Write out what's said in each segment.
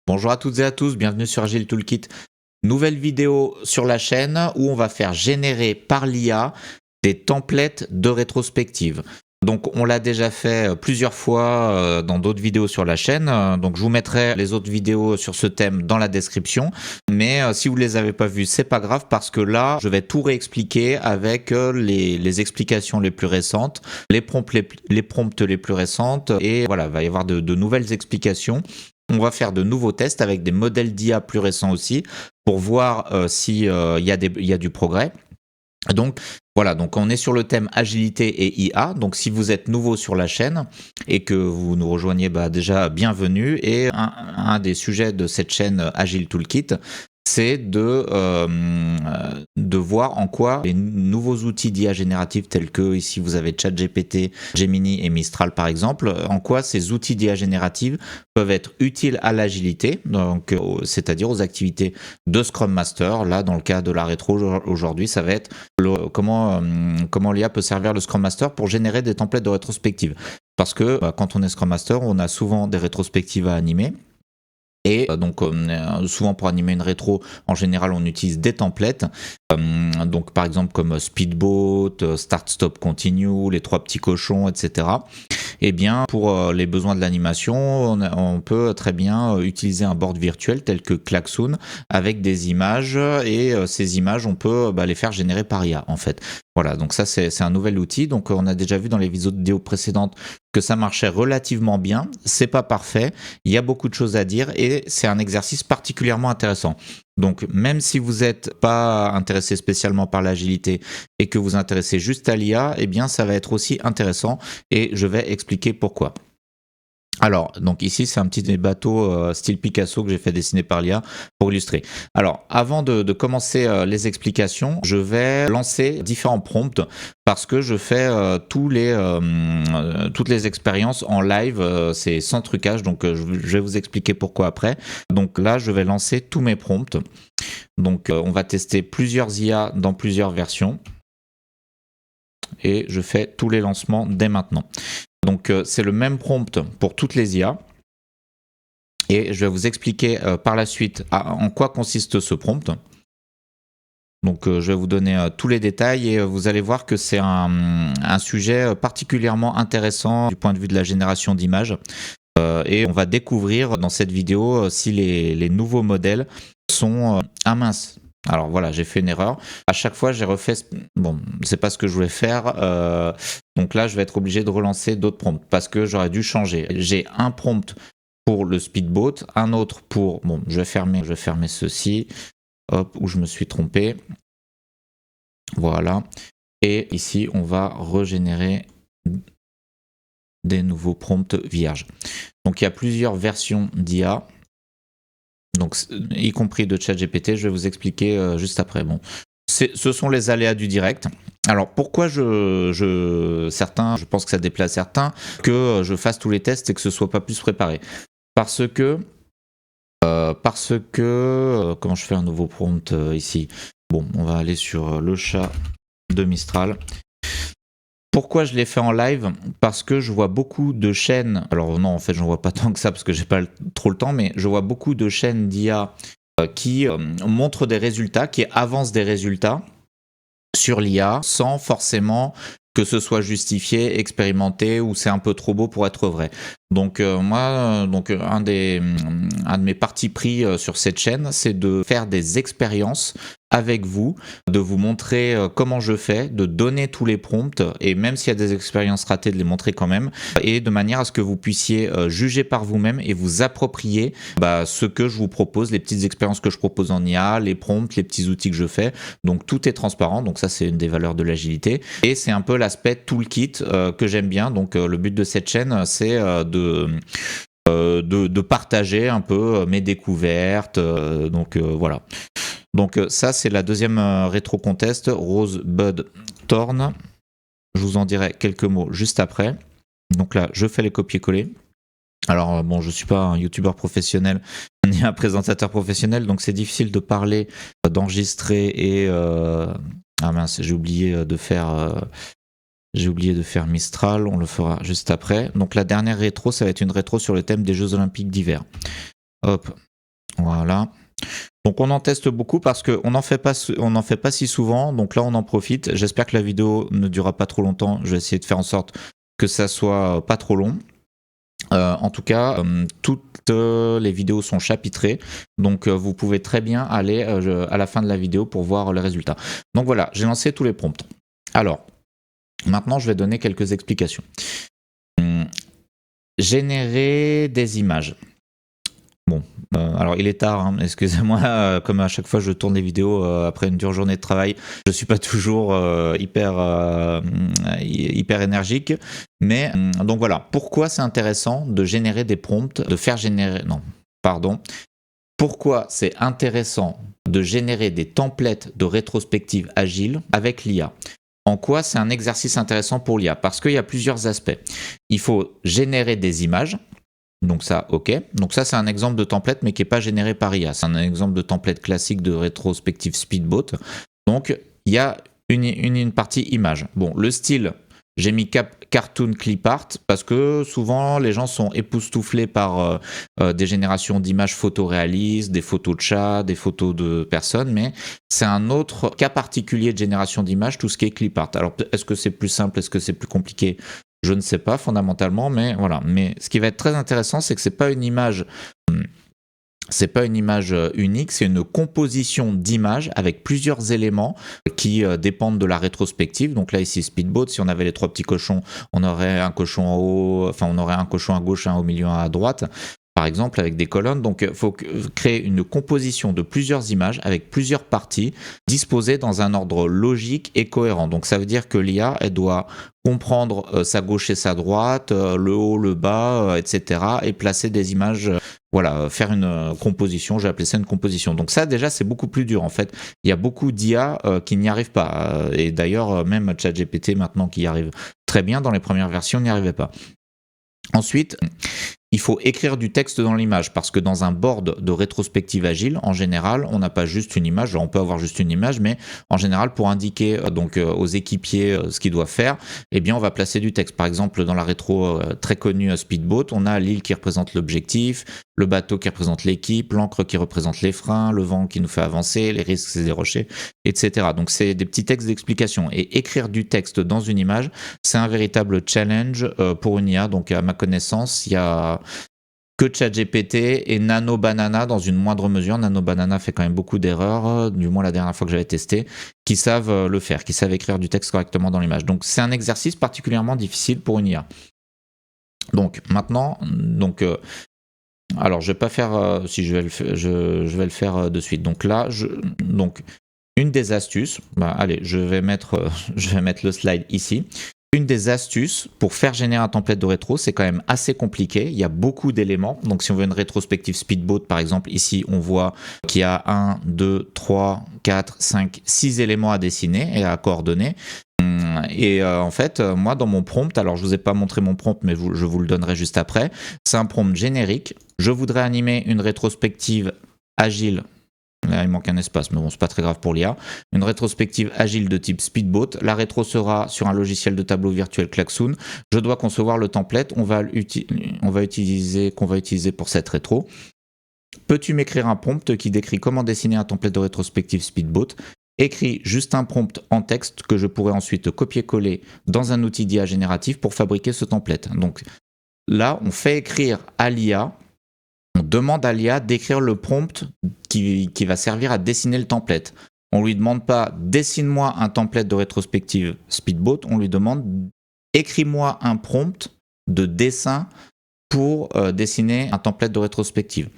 Bonjour à toutes et à tous, bienvenue sur Agile Toolkit. Nouvelle vidéo sur la chaîne où on va faire générer par l'IA des templates de rétrospective. Donc on l'a déjà fait plusieurs fois dans d'autres vidéos sur la chaîne, donc je vous mettrai les autres vidéos sur ce thème dans la description, mais si vous ne les avez pas vues, c'est pas grave parce que là je vais tout réexpliquer avec les explications les plus récentes, les prompts les plus récentes, et voilà, il va y avoir de nouvelles explications. On va faire de nouveaux tests avec des modèles d'IA plus récents aussi pour voir s'il y a du progrès. Donc voilà, donc on est sur le thème agilité et IA. Donc si vous êtes nouveau sur la chaîne et que vous nous rejoignez, déjà bienvenue. Et un des sujets de cette chaîne Agile Toolkit, c'est de voir en quoi les nouveaux outils d'IA générative tels que ici vous avez ChatGPT, Gemini et Mistral par exemple, en quoi ces outils d'IA générative peuvent être utiles à l'agilité, donc c'est-à-dire aux activités de Scrum Master. Là, dans le cas de la rétro aujourd'hui, ça va être comment l'IA peut servir le Scrum Master pour générer des templates de rétrospective. Parce que quand on est Scrum Master, on a souvent des rétrospectives à animer. Et donc souvent pour animer une rétro, en général on utilise des templates, donc par exemple comme Speedboat, Start Stop Continue, les trois petits cochons, etc. Et bien pour les besoins de l'animation, on peut très bien utiliser un board virtuel tel que Klaxoon avec des images, et ces images on peut les faire générer par IA en fait. Voilà, donc ça c'est un nouvel outil. Donc on a déjà vu dans les vidéos précédentes que ça marchait relativement bien. C'est pas parfait, il y a beaucoup de choses à dire et c'est un exercice particulièrement intéressant. Donc même si vous n'êtes pas intéressé spécialement par l'agilité et que vous intéressez juste à l'IA, eh bien ça va être aussi intéressant et je vais expliquer pourquoi. Alors, donc ici, c'est un petit bateau style Picasso que j'ai fait dessiner par l'IA pour illustrer. Alors, avant de commencer les explications, je vais lancer différents prompts parce que je fais toutes les expériences en live, c'est sans trucage, donc je vais vous expliquer pourquoi après. Donc là, je vais lancer tous mes prompts. Donc, on va tester plusieurs IA dans plusieurs versions. Et je fais tous les lancements dès maintenant. Donc c'est le même prompt pour toutes les IA. Et je vais vous expliquer par la suite en quoi consiste ce prompt. Donc je vais vous donner tous les détails et vous allez voir que c'est un sujet particulièrement intéressant du point de vue de la génération d'images. Et on va découvrir dans cette vidéo si les nouveaux modèles sont... Ah mince, alors voilà, j'ai fait une erreur. À chaque fois, j'ai refait... Bon, c'est pas ce que je voulais faire. Donc là, je vais être obligé de relancer d'autres prompts parce que j'aurais dû changer. J'ai un prompt pour le speedboat, un autre pour... Bon, je vais fermer ceci. Hop, où je me suis trompé. Voilà. Et ici, on va régénérer des nouveaux prompts vierges. Donc il y a plusieurs versions d'IA. Donc, y compris de ChatGPT, je vais vous expliquer juste après. Bon, ce sont les aléas du direct. Alors, pourquoi je pense que ça déplaît à certains, que je fasse tous les tests et que ce soit pas plus préparé. Parce que, comment je fais un nouveau prompt ici? Bon, on va aller sur le chat de Mistral. Pourquoi je l'ai fait en live? Parce que je vois beaucoup de chaînes, alors non en fait j'en vois pas tant que ça parce que j'ai pas trop le temps, mais je vois beaucoup de chaînes d'IA qui montrent des résultats, qui avancent des résultats sur l'IA sans forcément que ce soit justifié, expérimenté ou c'est un peu trop beau pour être vrai. Donc moi, un de mes partis pris sur cette chaîne, c'est de faire des expériences avec vous, de vous montrer comment je fais, de donner tous les prompts et même s'il y a des expériences ratées, de les montrer quand même, et de manière à ce que vous puissiez juger par vous-même et vous approprier ce que je vous propose, les petites expériences que je propose en IA, les prompts, les petits outils que je fais. Donc tout est transparent, donc ça c'est une des valeurs de l'agilité et c'est un peu l'aspect toolkit que j'aime bien. Donc le but de cette chaîne, c'est de partager un peu mes découvertes, voilà. Donc ça c'est la deuxième rétro-contest, Rosebud Thorn. Je vous en dirai quelques mots juste après. Donc là je fais les copier-coller. Alors bon, je suis pas un youtubeur professionnel ni un présentateur professionnel, donc c'est difficile de parler, d'enregistrer et... Ah mince, j'ai oublié de faire Mistral, on le fera juste après. Donc la dernière rétro, ça va être une rétro sur le thème des Jeux Olympiques d'hiver. Hop, Voilà. Donc on en teste beaucoup parce qu'on n'en fait pas si souvent, donc là on en profite. J'espère que la vidéo ne durera pas trop longtemps, je vais essayer de faire en sorte que ça soit pas trop long. En tout cas, toutes les vidéos sont chapitrées, donc vous pouvez très bien aller à la fin de la vidéo pour voir le résultat. Donc voilà, j'ai lancé tous les prompts. Alors, maintenant je vais donner quelques explications. Générer des images. Bon, alors il est tard, hein, excusez-moi, comme à chaque fois je tourne les vidéos après une dure journée de travail, je suis pas toujours hyper énergique, mais donc voilà, pourquoi c'est intéressant de générer des prompts, de faire générer, non, pardon, pourquoi c'est intéressant de générer des templates de rétrospective agile avec l'IA. En quoi c'est un exercice intéressant pour l'IA? Parce qu'il y a plusieurs aspects. Il faut générer des images. Donc ça, ok. Donc ça, c'est un exemple de template, mais qui n'est pas généré par IA. C'est un exemple de template classique de rétrospective Speedboat. Donc, il y a une partie image. Bon, le style, j'ai mis cartoon clip art parce que souvent, les gens sont époustouflés par des générations d'images photoréalistes, des photos de chats, des photos de personnes, mais c'est un autre cas particulier de génération d'images, tout ce qui est clip art. Alors, est-ce que c'est plus simple, est-ce que c'est plus compliqué ? Je ne sais pas fondamentalement, mais voilà. Mais ce qui va être très intéressant, c'est que c'est pas une image unique, c'est une composition d'images avec plusieurs éléments qui dépendent de la rétrospective. Donc là ici Speedboat, si on avait les trois petits cochons, on aurait un cochon en haut, enfin on aurait un cochon à gauche, un au milieu, un à droite. Par exemple, avec des colonnes. Donc, il faut créer une composition de plusieurs images avec plusieurs parties disposées dans un ordre logique et cohérent. Donc, ça veut dire que l'IA, elle doit comprendre sa gauche et sa droite, le haut, le bas, etc. et placer des images, voilà, faire une composition. J'ai appelé ça une composition. Donc, ça, déjà, c'est beaucoup plus dur, en fait. Il y a beaucoup d'IA qui n'y arrivent pas. Et d'ailleurs, même ChatGPT, maintenant, qui y arrive très bien, dans les premières versions, n'y arrivait pas. Ensuite, il faut écrire du texte dans l'image parce que dans un board de rétrospective agile, en général, on n'a pas juste une image, on peut avoir juste une image, mais en général, pour indiquer donc aux équipiers ce qu'ils doivent faire, eh bien, on va placer du texte. Par exemple, dans la rétro très connue Speedboat, on a l'île qui représente l'objectif, le bateau qui représente l'équipe, l'encre qui représente les freins, le vent qui nous fait avancer, les risques, c'est des rochers, etc. Donc, c'est des petits textes d'explication. Et écrire du texte dans une image, c'est un véritable challenge pour une IA. Donc, à ma connaissance, il y a que ChatGPT et Nano Banana dans une moindre mesure. Nano Banana fait quand même beaucoup d'erreurs, du moins la dernière fois que j'avais testé, qui savent le faire, qui savent écrire du texte correctement dans l'image. Donc c'est un exercice particulièrement difficile pour une IA. Donc maintenant, alors je vais pas faire, si je vais le faire de suite. Donc là, donc une des astuces, allez, je vais mettre le slide ici. Une des astuces pour faire générer un template de rétro, c'est quand même assez compliqué. Il y a beaucoup d'éléments. Donc, si on veut une rétrospective Speedboat, par exemple, ici, on voit qu'il y a 1, 2, 3, 4, 5, 6 éléments à dessiner et à coordonner. Et en fait, moi, dans mon prompt, alors je vous ai pas montré mon prompt, mais je vous le donnerai juste après. C'est un prompt générique. Je voudrais animer une rétrospective agile. Là, il manque un espace, mais bon, c'est pas très grave pour l'IA. Une rétrospective agile de type Speedboat. La rétro sera sur un logiciel de tableau virtuel Klaxoon. Je dois concevoir le template qu'on va utiliser pour cette rétro. Peux-tu m'écrire un prompt qui décrit comment dessiner un template de rétrospective Speedboat? Écris juste un prompt en texte que je pourrais ensuite copier-coller dans un outil d'IA génératif pour fabriquer ce template. Donc là, on fait écrire à l'IA. On demande à l'IA d'écrire le prompt qui va servir à dessiner le template. On ne lui demande pas « dessine-moi un template de rétrospective Speedboat », on lui demande « écris-moi un prompt de dessin pour dessiner un template de rétrospective ».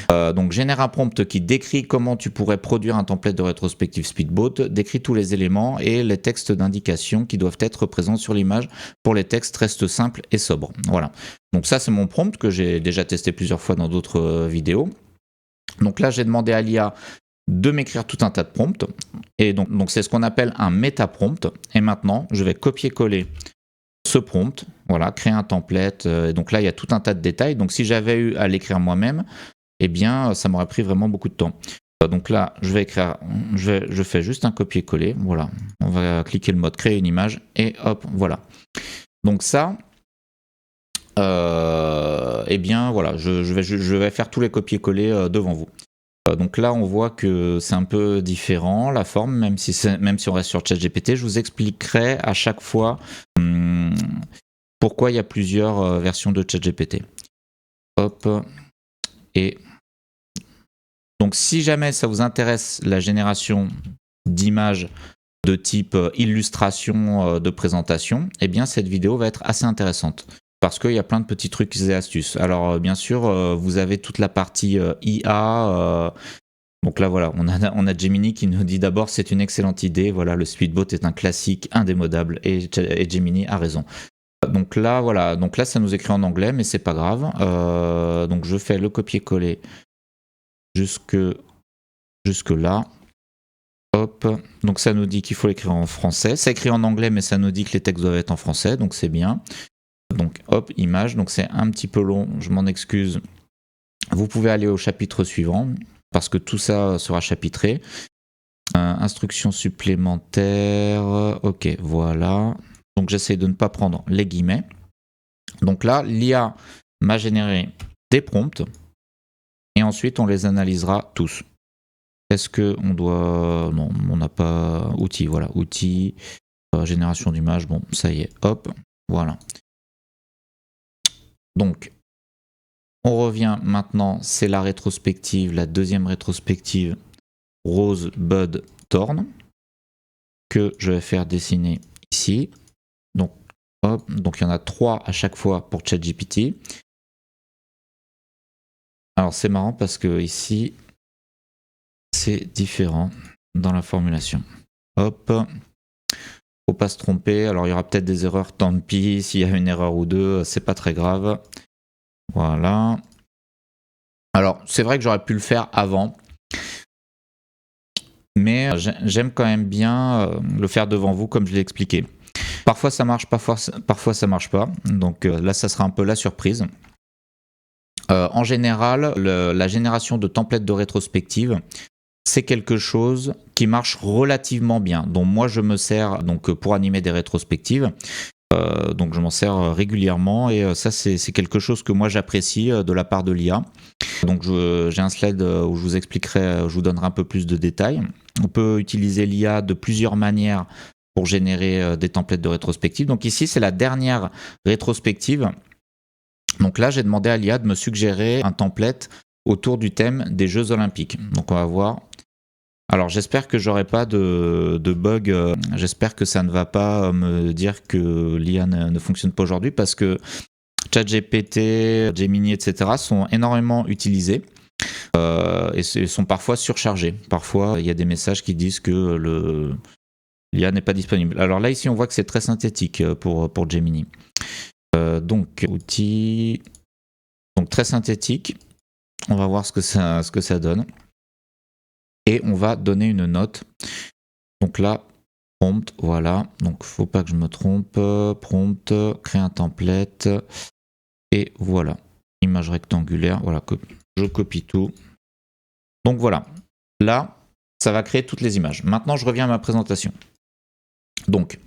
Donc génère un prompt qui décrit comment tu pourrais produire un template de rétrospective Speedboat, décrit tous les éléments et les textes d'indication qui doivent être présents sur l'image. Pour les textes, restent simples et sobres. Voilà. Donc ça, c'est mon prompt que j'ai déjà testé plusieurs fois dans d'autres vidéos. Donc là, j'ai demandé à l'IA de m'écrire tout un tas de prompts. Et donc c'est ce qu'on appelle un méta-prompt. Et maintenant, je vais copier-coller ce prompt, voilà, créer un template. Et donc là, il y a tout un tas de détails. Donc si j'avais eu à l'écrire moi-même, eh bien, ça m'aurait pris vraiment beaucoup de temps. Donc là, je fais juste un copier-coller, voilà. On va cliquer le mode créer une image et hop, voilà. Donc ça, eh bien voilà, je vais faire tous les copier-coller devant vous. Donc là, on voit que c'est un peu différent, la forme, même si on reste sur ChatGPT. Je vous expliquerai à chaque fois pourquoi il y a plusieurs versions de ChatGPT. Hop, et donc si jamais ça vous intéresse la génération d'images de type illustration de présentation, eh bien cette vidéo va être assez intéressante. Parce qu'il y a plein de petits trucs et astuces. Alors bien sûr, vous avez toute la partie IA. Donc là voilà, on a Gemini qui nous dit d'abord c'est une excellente idée. Voilà, le speedboat est un classique indémodable et Gemini a raison. Donc là voilà, donc là ça nous écrit en anglais, mais c'est pas grave. Donc je fais le copier-coller jusque là. Hop, donc ça nous dit qu'il faut l'écrire en français. Ça écrit en anglais, mais ça nous dit que les textes doivent être en français, donc c'est bien. Donc hop, image, donc c'est un petit peu long, je m'en excuse. Vous pouvez aller au chapitre suivant, parce que tout ça sera chapitré. Instructions supplémentaires, ok, voilà. Donc j'essaie de ne pas prendre les guillemets. Donc là, l'IA m'a généré des prompts, et ensuite on les analysera tous. Est-ce qu'on doit... Non, on n'a pas... Outils, voilà, outils, génération d'images, bon, ça y est, hop, voilà. Donc, on revient maintenant, c'est la rétrospective, la deuxième rétrospective Rosebud Thorn, que je vais faire dessiner ici. Donc, hop, donc il y en a 3 à chaque fois pour ChatGPT. Alors c'est marrant parce que ici, c'est différent dans la formulation. Hop, faut pas se tromper. Alors il y aura peut-être des erreurs, tant pis. S'il y a une erreur ou deux, c'est pas très grave. Voilà. Alors c'est vrai que j'aurais pu le faire avant, mais j'aime quand même bien le faire devant vous comme je l'ai expliqué. Parfois ça marche, parfois ça marche pas. Donc là ça sera un peu la surprise. En général, la génération de templates de rétrospective, c'est quelque chose qui marche relativement bien, dont moi je me sers donc, pour animer des rétrospectives. Donc je m'en sers régulièrement et ça c'est quelque chose que moi j'apprécie de la part de l'IA. Donc j'ai un slide où je vous expliquerai, je vous donnerai un peu plus de détails. On peut utiliser l'IA de plusieurs manières pour générer des templates de rétrospective. Donc ici c'est la dernière rétrospective. Donc là j'ai demandé à l'IA de me suggérer un template autour du thème des Jeux Olympiques. Donc on va voir. Alors j'espère que j'aurai pas de bug, j'espère que ça ne va pas me dire que l'IA ne fonctionne pas aujourd'hui parce que ChatGPT, Gemini, etc. sont énormément utilisés et sont parfois surchargés. Parfois il y a des messages qui disent que l'IA n'est pas disponible. Alors là ici on voit que c'est très synthétique pour Gemini. Donc outils, donc très synthétique, on va voir ce que ça donne. Et on va donner une note. Donc là, prompt, voilà. Donc faut pas que je me trompe. Prompt, créer un template. Et voilà. Image rectangulaire. Voilà, je copie tout. Donc voilà. Là, ça va créer toutes les images. Maintenant, je reviens à ma présentation. Donc,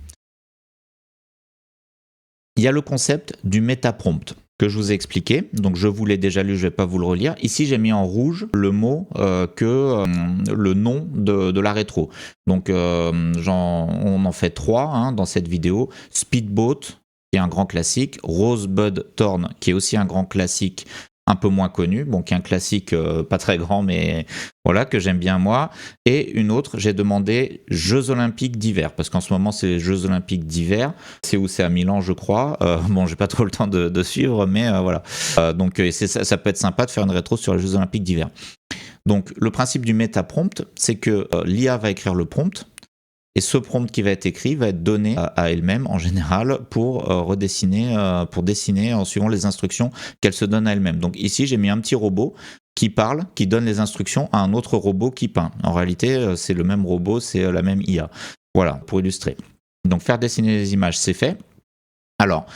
il y a le concept du meta-prompt que je vous ai expliqué, donc je vous l'ai déjà lu, je ne vais pas vous le relire. Ici, j'ai mis en rouge le mot le nom de la rétro. Donc, on en fait 3 dans cette vidéo. Speedboat, qui est un grand classique. Rosebud Thorn, qui est aussi un grand classique, un peu moins connu, bon, qui est un classique pas très grand, mais voilà, que j'aime bien moi. Et une autre, j'ai demandé Jeux Olympiques d'hiver, parce qu'en ce moment, c'est les Jeux Olympiques d'hiver. C'est où c'est à Milan, je crois. Bon, j'ai pas trop le temps de suivre, mais voilà. Donc, ça peut être sympa de faire une rétro sur les Jeux Olympiques d'hiver. Donc, le principe du meta-prompt, c'est que l'IA va écrire le prompt, et ce prompt qui va être écrit va être donné à elle-même en général pour dessiner en suivant les instructions qu'elle se donne à elle-même. Donc ici, j'ai mis un petit robot qui parle, qui donne les instructions à un autre robot qui peint. En réalité, c'est le même robot, c'est la même IA. Voilà, pour illustrer. Donc faire dessiner les images, c'est fait. Alors,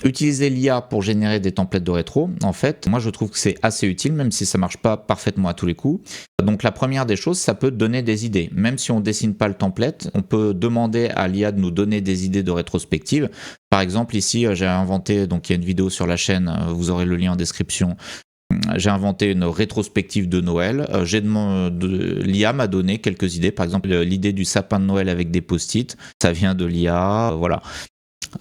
utiliser l'IA pour générer des templates de rétro, en fait, moi je trouve que c'est assez utile, même si ça marche pas parfaitement à tous les coups. Donc la première des choses, ça peut donner des idées. Même si on dessine pas le template, on peut demander à l'IA de nous donner des idées de rétrospective. Par exemple, ici, j'ai inventé, donc il y a une vidéo sur la chaîne, vous aurez le lien en description. J'ai inventé une rétrospective de Noël. L'IA m'a donné quelques idées. Par exemple, l'idée du sapin de Noël avec des post-it, ça vient de l'IA. Voilà.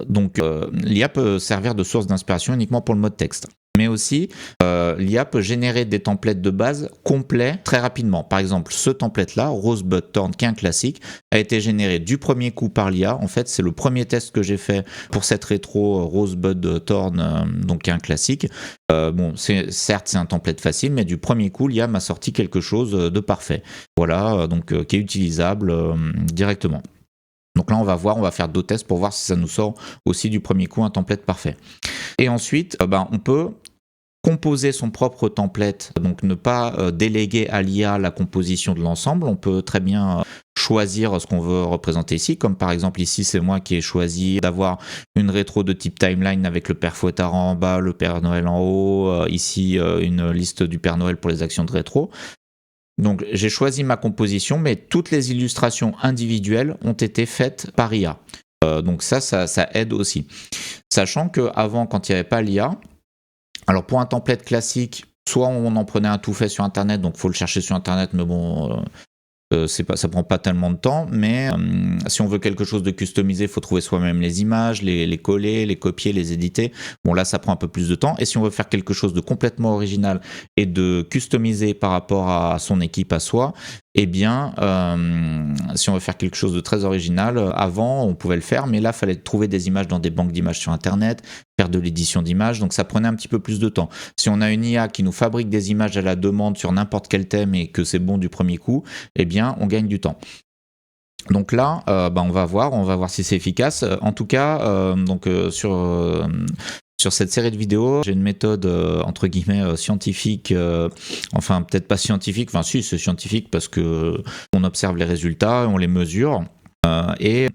Donc, l'IA peut servir de source d'inspiration uniquement pour le mode texte. Mais aussi, l'IA peut générer des templates de base complets très rapidement. Par exemple, ce template-là, Rosebud Thorn, qui est un classique, a été généré du premier coup par l'IA. En fait, c'est le premier test que j'ai fait pour cette rétro Rosebud Thorn, donc qui est un classique. Bon, certes, c'est un template facile, mais du premier coup, l'IA m'a sorti quelque chose de parfait. Voilà, donc qui est utilisable directement. Donc là, on va faire 2 tests pour voir si ça nous sort aussi du premier coup un template parfait. Et ensuite, on peut composer son propre template, donc ne pas déléguer à l'IA la composition de l'ensemble. On peut très bien choisir ce qu'on veut représenter ici, comme par exemple ici, c'est moi qui ai choisi d'avoir une rétro de type timeline avec le Père Fouettard en bas, le Père Noël en haut, ici une liste du Père Noël pour les actions de rétro. Donc j'ai choisi ma composition, mais toutes les illustrations individuelles ont été faites par IA. Donc ça aide aussi. Sachant qu'avant, quand il n'y avait pas l'IA, alors pour un template classique, soit on en prenait un tout fait sur Internet, donc il faut le chercher sur Internet, mais bon, ça prend pas tellement de temps, mais si on veut quelque chose de customisé, il faut trouver soi-même les images, les coller, les copier, les éditer. Bon là, ça prend un peu plus de temps. Et si on veut faire quelque chose de complètement original et de customiser par rapport à son équipe, à soi, eh bien, si on veut faire quelque chose de très original, avant, on pouvait le faire, mais là, il fallait trouver des images dans des banques d'images sur Internet, faire de l'édition d'images, donc ça prenait un petit peu plus de temps. Si on a une IA qui nous fabrique des images à la demande sur n'importe quel thème et que c'est bon du premier coup, eh bien, on gagne du temps. Donc là, on va voir si c'est efficace. En tout cas, sur cette série de vidéos, j'ai une méthode entre guillemets scientifique, enfin peut-être pas scientifique, enfin si c'est scientifique parce que on observe les résultats, on les mesure et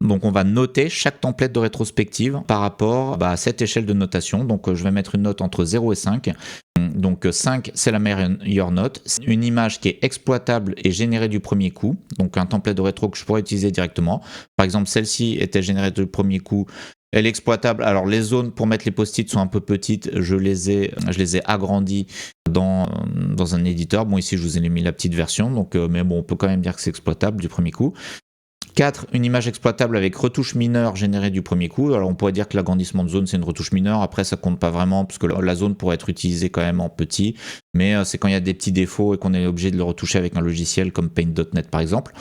donc on va noter chaque template de rétrospective par rapport à cette échelle de notation. Donc je vais mettre une note entre 0 et 5. Donc 5, c'est la meilleure note. Une image qui est exploitable et générée du premier coup. Donc un template de rétro que je pourrais utiliser directement. Par exemple, celle-ci était générée du premier coup. Elle est exploitable. Alors les zones pour mettre les post-it sont un peu petites. Je les ai agrandies dans un éditeur. Bon, ici je vous ai mis la petite version. Donc, mais bon, on peut quand même dire que c'est exploitable du premier coup. 4, une image exploitable avec retouche mineure générée du premier coup. Alors on pourrait dire que l'agrandissement de zone c'est une retouche mineure, après ça compte pas vraiment parce que la zone pourrait être utilisée quand même en petit, mais c'est quand il y a des petits défauts et qu'on est obligé de le retoucher avec un logiciel comme Paint.net par exemple.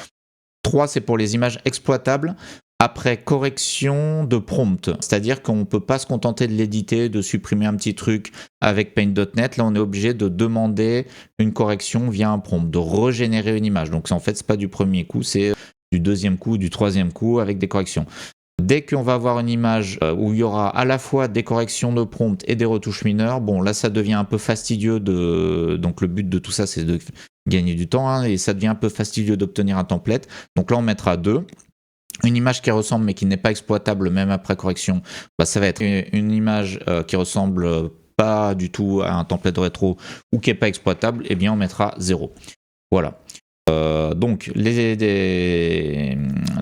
3, c'est pour les images exploitables après correction de prompt, c'est-à-dire qu'on ne peut pas se contenter de l'éditer, de supprimer un petit truc avec Paint.net, là on est obligé de demander une correction via un prompt, de régénérer une image. Donc en fait c'est pas du premier coup, c'est du deuxième coup, du troisième coup avec des corrections. Dès qu'on va avoir une image où il y aura à la fois des corrections de prompt et des retouches mineures, bon là ça devient un peu fastidieux donc le but de tout ça c'est de gagner du temps et ça devient un peu fastidieux d'obtenir un template. Donc là on mettra 2. Une image qui ressemble mais qui n'est pas exploitable même après correction, ça va être une image qui ressemble pas du tout à un template de rétro ou qui n'est pas exploitable, et bien on mettra 0. Voilà. Donc les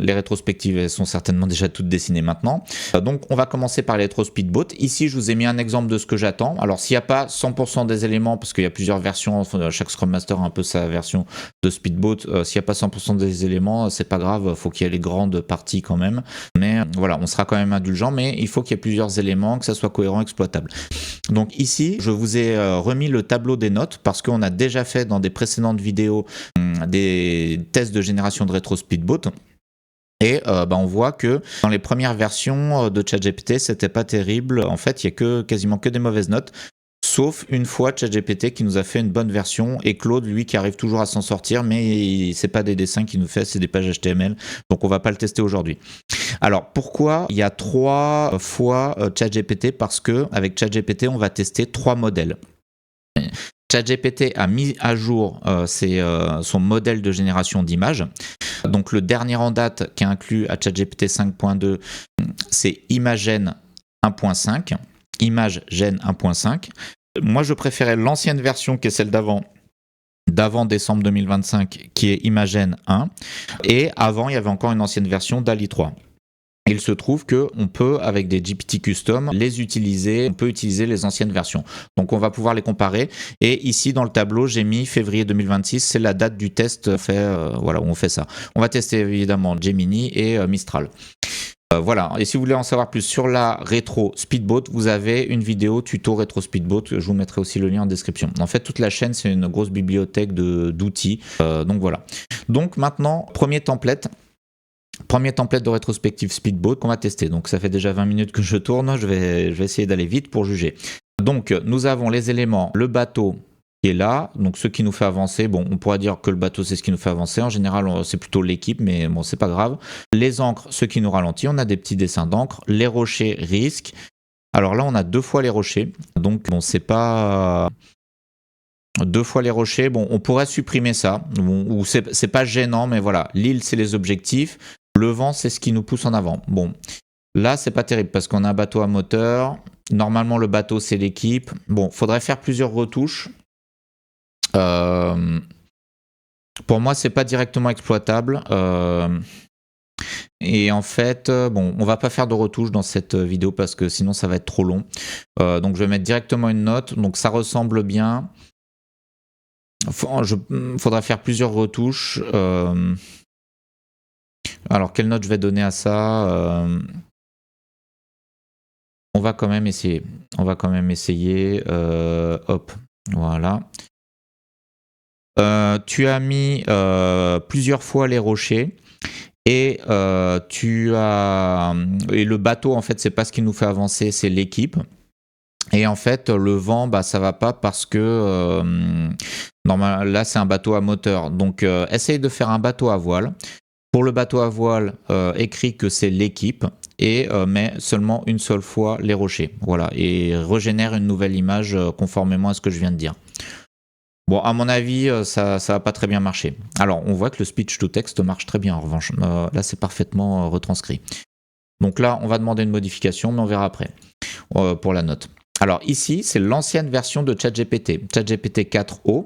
rétrospectives elles sont certainement déjà toutes dessinées maintenant. Donc on va commencer par les rétro Speedboat. Ici je vous ai mis un exemple de ce que j'attends. Alors s'il n'y a pas 100% des éléments, parce qu'il y a plusieurs versions, chaque Scrum Master a un peu sa version de Speedboat, s'il n'y a pas 100% des éléments, c'est pas grave, il faut qu'il y ait les grandes parties quand même. Mais voilà, on sera quand même indulgent, mais il faut qu'il y ait plusieurs éléments, que ça soit cohérent, exploitable. Donc ici je vous ai remis le tableau des notes parce qu'on a déjà fait dans des précédentes vidéos des tests de génération de rétro Speedboat. Et on voit que dans les premières versions de ChatGPT, c'était pas terrible. En fait, il y a quasiment que des mauvaises notes. Sauf une fois ChatGPT qui nous a fait une bonne version, et Claude, lui, qui arrive toujours à s'en sortir, mais c'est pas des dessins qu'il nous fait, c'est des pages HTML. Donc on va pas le tester aujourd'hui. Alors pourquoi il y a 3 fois ChatGPT? Parce que avec ChatGPT, on va tester 3 modèles. ChatGPT a mis à jour son modèle de génération d'images. Donc le dernier en date qui est inclus à ChatGPT 5.2, c'est Imagen 1.5. Imagen 1.5. Moi je préférais l'ancienne version qui est celle d'avant décembre 2025, qui est Imagen 1. Et avant, il y avait encore une ancienne version DALL-E 3. Et il se trouve qu'on peut, avec des GPT custom, les utiliser, on peut utiliser les anciennes versions. Donc on va pouvoir les comparer. Et ici dans le tableau, j'ai mis février 2026, c'est la date du test voilà, où on fait ça. On va tester évidemment Gemini et Mistral. Voilà, et si vous voulez en savoir plus sur la rétro Speedboat, vous avez une vidéo tuto rétro Speedboat, je vous mettrai aussi le lien en description. En fait, toute la chaîne, c'est une grosse bibliothèque d'outils, donc voilà. Donc maintenant, premier template de rétrospective Speedboat qu'on va tester. Donc ça fait déjà 20 minutes que je tourne, je vais essayer d'aller vite pour juger. Donc nous avons les éléments, le bateau qui est là, donc ce qui nous fait avancer. Bon, on pourrait dire que le bateau c'est ce qui nous fait avancer. En général, c'est plutôt l'équipe, mais bon, c'est pas grave. Les ancres, ce qui nous ralentit. On a des petits dessins d'encre. Les rochers, risque. Alors là, on a 2 fois les rochers. Donc bon, c'est pas 2 fois les rochers. Bon, on pourrait supprimer ça. Bon, ou c'est pas gênant, mais voilà. L'île, c'est les objectifs. Le vent, c'est ce qui nous pousse en avant. Bon, là, c'est pas terrible parce qu'on a un bateau à moteur. Normalement, le bateau, c'est l'équipe. Bon, faudrait faire plusieurs retouches. Pour moi, c'est pas directement exploitable. Et en fait, bon, on va pas faire de retouches dans cette vidéo parce que sinon ça va être trop long. Donc je vais mettre directement une note. Donc ça ressemble bien. Faudra faire plusieurs retouches. Alors quelle note je vais donner à ça On va quand même essayer. Hop, voilà. Tu as mis plusieurs fois les rochers et et le bateau en fait c'est pas ce qui nous fait avancer, c'est l'équipe. Et en fait le vent bah ça va pas parce que là c'est un bateau à moteur. Donc essaye de faire un bateau à voile. Pour le bateau à voile, écris que c'est l'équipe et mets seulement une seule fois les rochers. Voilà, et régénère une nouvelle image conformément à ce que je viens de dire. Bon, à mon avis, ça va pas très bien marcher. Alors, on voit que le speech to text marche très bien en revanche. Là, c'est parfaitement retranscrit. Donc là, on va demander une modification, mais on verra après pour la note. Alors ici, c'est l'ancienne version de ChatGPT, ChatGPT 4o.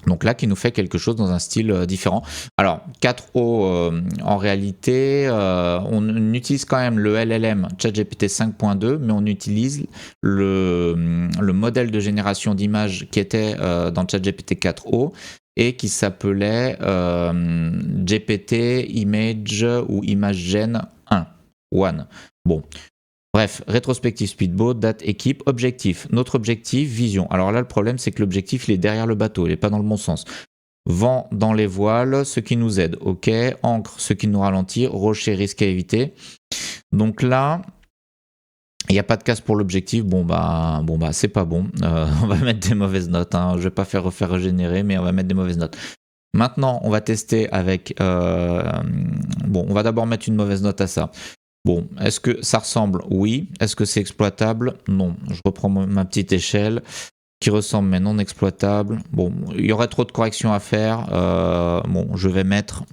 Donc là, qui nous fait quelque chose dans un style différent. Alors, 4o, en réalité, on utilise quand même le LLM ChatGPT 5.2, mais on utilise le modèle de génération d'images qui était dans ChatGPT 4o et qui s'appelait GPT Image ou ImageGen 1. Bon. Bref, rétrospective Speedboat, date, équipe, objectif. Notre objectif, vision. Alors là, le problème, c'est que l'objectif, il est derrière le bateau, il n'est pas dans le bon sens. Vent dans les voiles, ce qui nous aide. Ok, encre, ce qui nous ralentit. Rocher, risque à éviter. Donc là, il n'y a pas de casse pour l'objectif. Bon bah, c'est pas bon. On va mettre des mauvaises notes. Hein. Je vais pas refaire régénérer, mais on va mettre des mauvaises notes. Maintenant, on va tester avec... on va d'abord mettre une mauvaise note à ça. Bon, est-ce que ça ressemble? Oui. Est-ce que c'est exploitable? Non. Je reprends ma petite échelle qui ressemble mais non exploitable. Bon, il y aurait trop de corrections à faire. Bon, je vais mettre.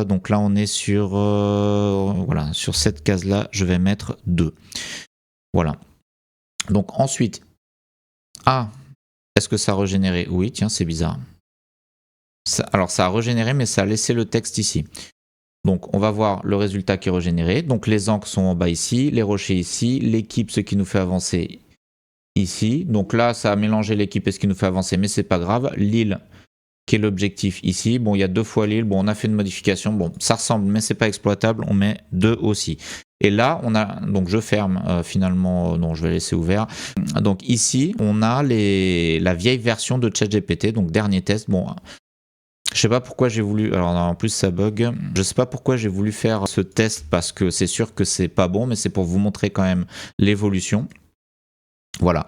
Donc là, on est sur voilà, sur cette case-là, je vais mettre 2. Voilà. Donc ensuite, est-ce que ça a régénéré? Oui, tiens, c'est bizarre. Alors ça a régénéré, mais ça a laissé le texte ici. Donc on va voir le résultat qui est régénéré. Donc les encres sont en bas ici, les rochers ici, l'équipe, ce qui nous fait avancer ici. Donc là, ça a mélangé l'équipe et ce qui nous fait avancer, mais c'est pas grave. L'île, qui est l'objectif ici. Bon, il y a 2 fois l'île. Bon, on a fait une modification. Bon, ça ressemble, mais c'est pas exploitable. On met 2 aussi. Et là, on a, donc je ferme finalement, non, je vais laisser ouvert. Donc ici, on a la vieille version de ChatGPT, donc dernier test. Bon, je sais pas pourquoi j'ai voulu, alors en plus ça bug, je sais pas pourquoi j'ai voulu faire ce test parce que c'est sûr que c'est pas bon, mais c'est pour vous montrer quand même l'évolution. Voilà.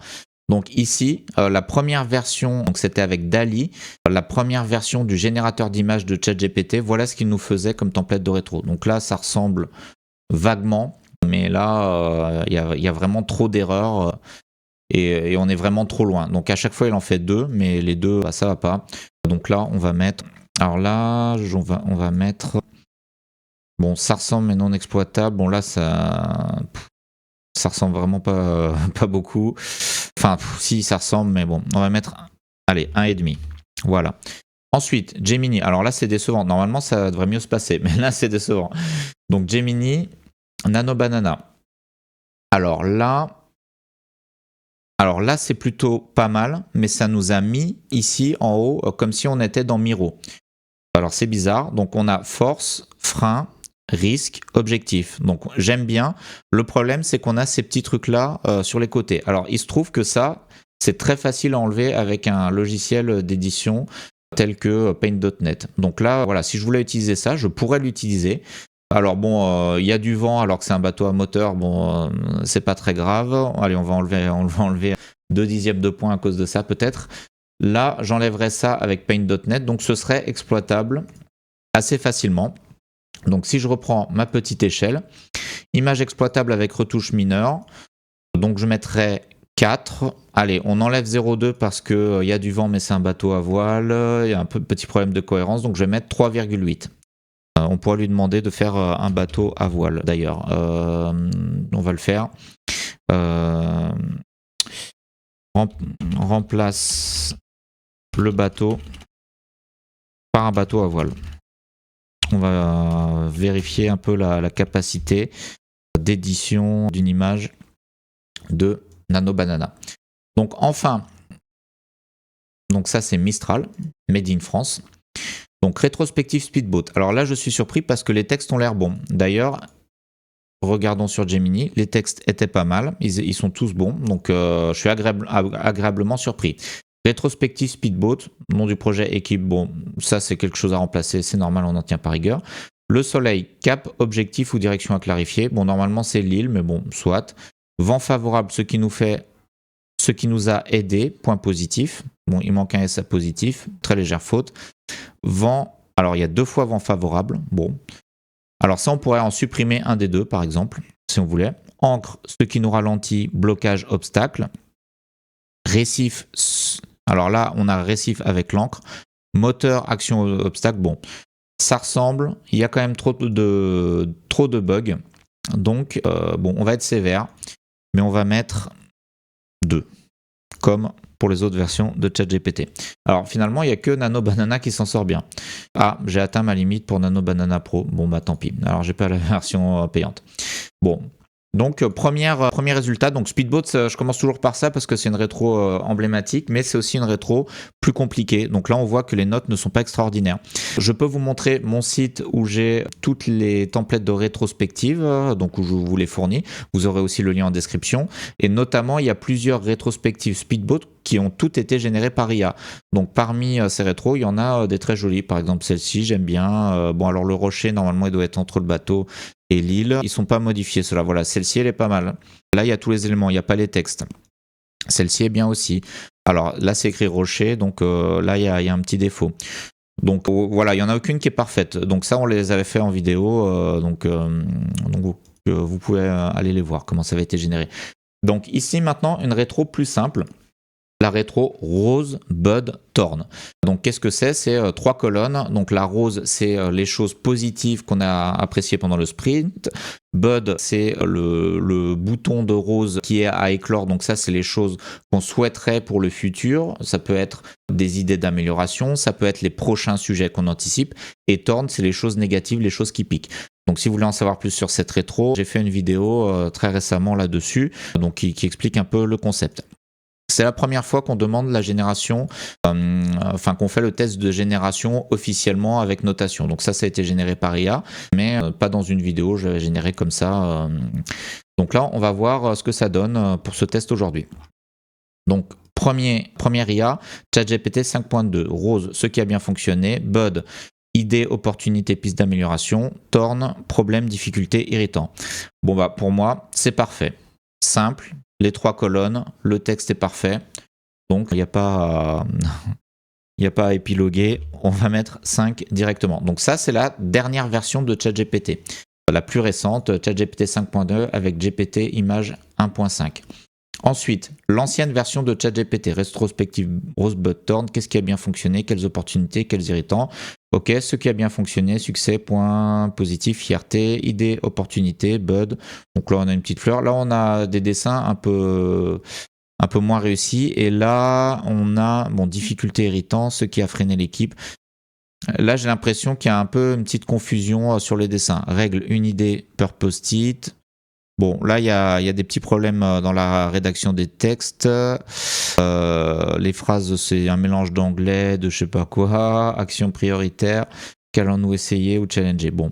Donc ici, la première version, donc c'était avec DALL-E, la première version du générateur d'images de ChatGPT, voilà ce qu'il nous faisait comme template de rétro. Donc là, ça ressemble vaguement, mais là, il y a vraiment trop d'erreurs et on est vraiment trop loin. Donc à chaque fois, il en fait 2, mais les 2, bah, ça va pas. Donc là, on va mettre... Alors là, on va mettre... Bon, ça ressemble mais non exploitable. Bon là, ça ressemble vraiment pas beaucoup. Enfin, si, ça ressemble, mais bon, on va mettre, allez, 1,5. Voilà. Ensuite, Gemini. Alors là, c'est décevant. Normalement, ça devrait mieux se passer, mais là, c'est décevant. Donc Gemini, Nano Banana. Alors là, c'est plutôt pas mal, mais ça nous a mis ici en haut comme si on était dans Miro. Alors c'est bizarre. Donc on a force, frein, risque, objectif. Donc j'aime bien. Le problème, c'est qu'on a ces petits trucs-là sur les côtés. Alors il se trouve que ça, c'est très facile à enlever avec un logiciel d'édition tel que Paint.net. Donc là, voilà, si je voulais utiliser ça, je pourrais l'utiliser. Alors bon, il y a du vent alors que c'est un bateau à moteur, bon, c'est pas très grave. Allez, on va enlever 2 dixièmes de points à cause de ça peut-être. Là, j'enlèverais ça avec Paint.net, donc ce serait exploitable assez facilement. Donc si je reprends ma petite échelle, image exploitable avec retouche mineure, donc je mettrais 4. Allez, on enlève 0,2 parce qu'il y a du vent mais c'est un bateau à voile, il y a un petit problème de cohérence, donc je vais mettre 3,8. On pourra lui demander de faire un bateau à voile d'ailleurs. On va le faire. Remplace le bateau par un bateau à voile. On va vérifier un peu la capacité d'édition d'une image de Nano Banana. Donc enfin, donc ça c'est Mistral, Made in France. Donc rétrospective Speedboat. Alors là je suis surpris parce que les textes ont l'air bons. D'ailleurs, regardons sur Gemini, les textes étaient pas mal, ils sont tous bons, donc je suis agréablement surpris. Rétrospective Speedboat, nom du projet équipe, bon, ça c'est quelque chose à remplacer, c'est normal, on en tient par rigueur. Le soleil, cap, objectif ou direction à clarifier. Bon, normalement c'est l'île, mais bon, soit. Vent favorable, ce qui nous a aidé, point positif. Bon, il manque un S à positif, très légère faute. Vent, alors il y a 2 fois vent favorable, bon. Alors ça, on pourrait en supprimer un des deux, par exemple, si on voulait. Encre, ce qui nous ralentit, blocage, obstacle. Récif, alors là, on a récif avec l'encre. Moteur, action, obstacle, bon. Ça ressemble, il y a quand même trop de bugs. Donc, bon, on va être sévère, mais on va mettre 2, comme pour les autres versions de ChatGPT. Alors finalement, il n'y a que Nano Banana qui s'en sort bien. Ah, j'ai atteint ma limite pour Nano Banana Pro. Bon, bah tant pis. Alors, j'ai pas la version payante. Bon. Donc, premier résultat. Donc, Speedboat, je commence toujours par ça parce que c'est une rétro emblématique, mais c'est aussi une rétro plus compliquée. Donc là, on voit que les notes ne sont pas extraordinaires. Je peux vous montrer mon site où j'ai toutes les templates de rétrospective, donc où je vous les fournis. Vous aurez aussi le lien en description. Et notamment, il y a plusieurs rétrospectives Speedboat qui ont toutes été générées par IA. Donc, parmi ces rétros, il y en a des très jolies. Par exemple, celle-ci, j'aime bien. Bon, alors le rocher, normalement, il doit être entre le bateau et l'île, ils sont pas modifiés, cela. Voilà, celle-ci, elle est pas mal. Là, il y a tous les éléments, il n'y a pas les textes. Celle-ci est bien aussi. Alors là, c'est écrit rocher, donc là, il y a un petit défaut. Donc voilà, il n'y en a aucune qui est parfaite. Donc ça, on les avait fait en vidéo, donc vous pouvez aller les voir, comment ça avait été généré. Donc ici, maintenant, une rétro plus simple. La rétro rose, bud, torn. Donc qu'est-ce que c'est? C'est 3 colonnes. Donc la rose, c'est les choses positives qu'on a appréciées pendant le sprint. Bud, c'est le bouton de rose qui est à éclore. Donc ça, c'est les choses qu'on souhaiterait pour le futur. Ça peut être des idées d'amélioration, ça peut être les prochains sujets qu'on anticipe. Et torn, c'est les choses négatives, les choses qui piquent. Donc si vous voulez en savoir plus sur cette rétro, j'ai fait une vidéo très récemment là-dessus, donc qui explique un peu le concept. C'est la première fois qu'on demande la génération, qu'on fait le test de génération officiellement avec notation. Donc ça a été généré par IA, mais pas dans une vidéo, je l'avais généré comme ça. Donc là, on va voir ce que ça donne pour ce test aujourd'hui. Donc, première IA, ChatGPT 5.2, rose, ce qui a bien fonctionné, bud, idée, opportunité, piste d'amélioration, torn, problème, difficulté, irritant. Bon bah pour moi, c'est parfait. Simple, les 3 colonnes, le texte est parfait, donc il n'y a pas à épiloguer, on va mettre 5 directement. Donc ça, c'est la dernière version de ChatGPT, la plus récente, ChatGPT 5.2 avec GPT Image 1.5. Ensuite, l'ancienne version de ChatGPT, rétrospective Rosebud Torn, qu'est-ce qui a bien fonctionné, quelles opportunités, quels irritants. Ok, ce qui a bien fonctionné, succès, point positif, fierté, idée, opportunité, bud. Donc là, on a une petite fleur. Là, on a des dessins un peu moins réussis. Et là, on a, difficulté, irritant, ce qui a freiné l'équipe. Là, j'ai l'impression qu'il y a un peu une petite confusion sur les dessins. Règle, une idée per post-it. Bon, là, il y a des petits problèmes dans la rédaction des textes. Les phrases, c'est un mélange d'anglais, de je sais pas quoi. Action prioritaire. Qu'allons-nous essayer ou challenger? Bon,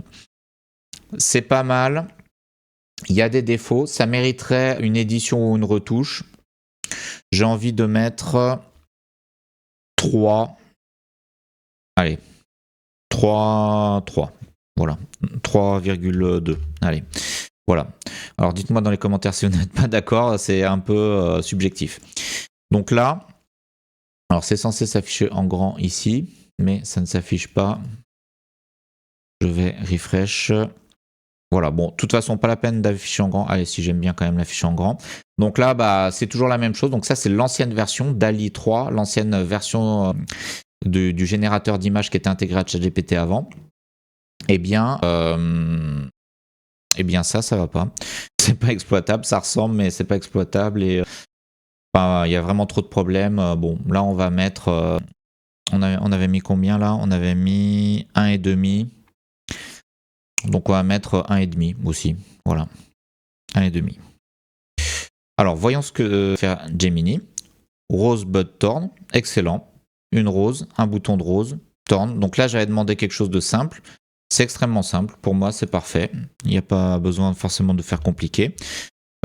c'est pas mal. Il y a des défauts. Ça mériterait une édition ou une retouche. J'ai envie de mettre 3. Allez, 3. Voilà, 3,2. Allez, voilà. Alors dites-moi dans les commentaires si vous n'êtes pas d'accord, c'est un peu subjectif. Donc là, alors c'est censé s'afficher en grand ici, mais ça ne s'affiche pas. Je vais refresh. Voilà, bon, de toute façon, pas la peine d'afficher en grand. Allez, si j'aime bien quand même l'afficher en grand. Donc là, bah, c'est toujours la même chose. Donc ça, c'est l'ancienne version DALL-E 3, l'ancienne version du générateur d'images qui était intégré à ChatGPT avant. Eh bien, ça va pas. C'est pas exploitable, ça ressemble, mais c'est pas exploitable. Et il y a vraiment trop de problèmes. Bon, là, on va mettre... on avait mis combien là? On avait mis 1,5. Donc on va mettre 1,5 aussi. Voilà, 1,5. Alors voyons ce que fait Gemini. Rosebud Torn, excellent. Une rose, un bouton de rose, Torn. Donc là j'avais demandé quelque chose de simple. C'est extrêmement simple, pour moi c'est parfait. Il n'y a pas besoin forcément de faire compliqué.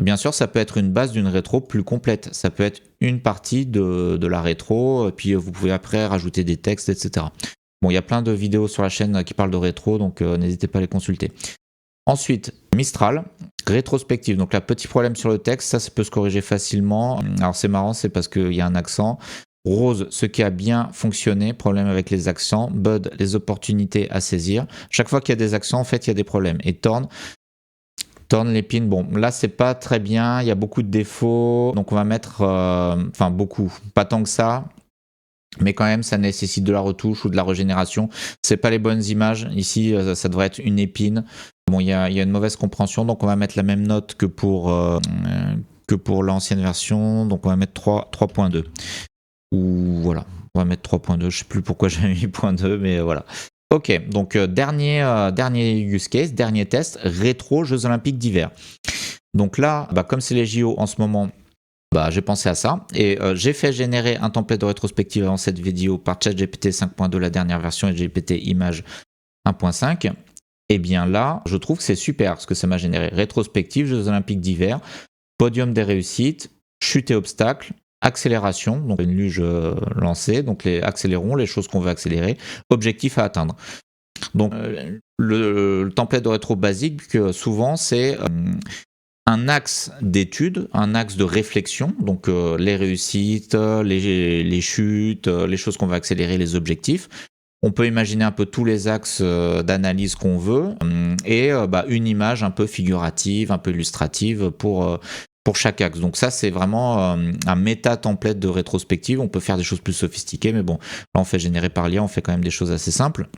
Bien sûr, ça peut être une base d'une rétro plus complète. Ça peut être une partie de la rétro, puis vous pouvez après rajouter des textes, etc. Bon, il y a plein de vidéos sur la chaîne qui parlent de rétro, donc n'hésitez pas à les consulter. Ensuite, Mistral, rétrospective. Donc là, petit problème sur le texte, ça peut se corriger facilement. Alors c'est marrant, c'est parce qu'il y a un accent. Rose, ce qui a bien fonctionné, problème avec les accents. Bud, les opportunités à saisir. Chaque fois qu'il y a des accents, en fait, il y a des problèmes. Et Torn, l'épine, bon, là, c'est pas très bien. Il y a beaucoup de défauts. Donc on va mettre, enfin beaucoup, pas tant que ça. Mais quand même, ça nécessite de la retouche ou de la régénération. C'est pas les bonnes images. Ici, ça devrait être une épine. Bon, il y a une mauvaise compréhension, donc on va mettre la même note que pour l'ancienne version. Donc on va mettre 3.2. Ou voilà, on va mettre 3.2. Je sais plus pourquoi j'ai mis 0.2, mais voilà. Ok, donc dernier use case, dernier test, rétro Jeux Olympiques d'hiver. Donc là, comme c'est les JO en ce moment, j'ai pensé à ça et j'ai fait générer un template de rétrospective avant cette vidéo par ChatGPT 5.2, la dernière version, et GPT Image 1.5. Et bien là, je trouve que c'est super ce que ça m'a généré. Rétrospective, Jeux Olympiques d'hiver, podium des réussites, chute et obstacles, accélération, donc une luge lancée, donc accélérons les choses qu'on veut accélérer, objectif à atteindre. Donc le template de rétro basique, souvent c'est un axe d'étude, un axe de réflexion, donc les réussites, les chutes, les choses qu'on va accélérer, les objectifs. On peut imaginer un peu tous les axes d'analyse qu'on veut et une image un peu figurative, un peu illustrative pour chaque axe. Donc ça, c'est vraiment un méta-template de rétrospective. On peut faire des choses plus sophistiquées, mais bon, là, on fait générer par l'IA, on fait quand même des choses assez simples.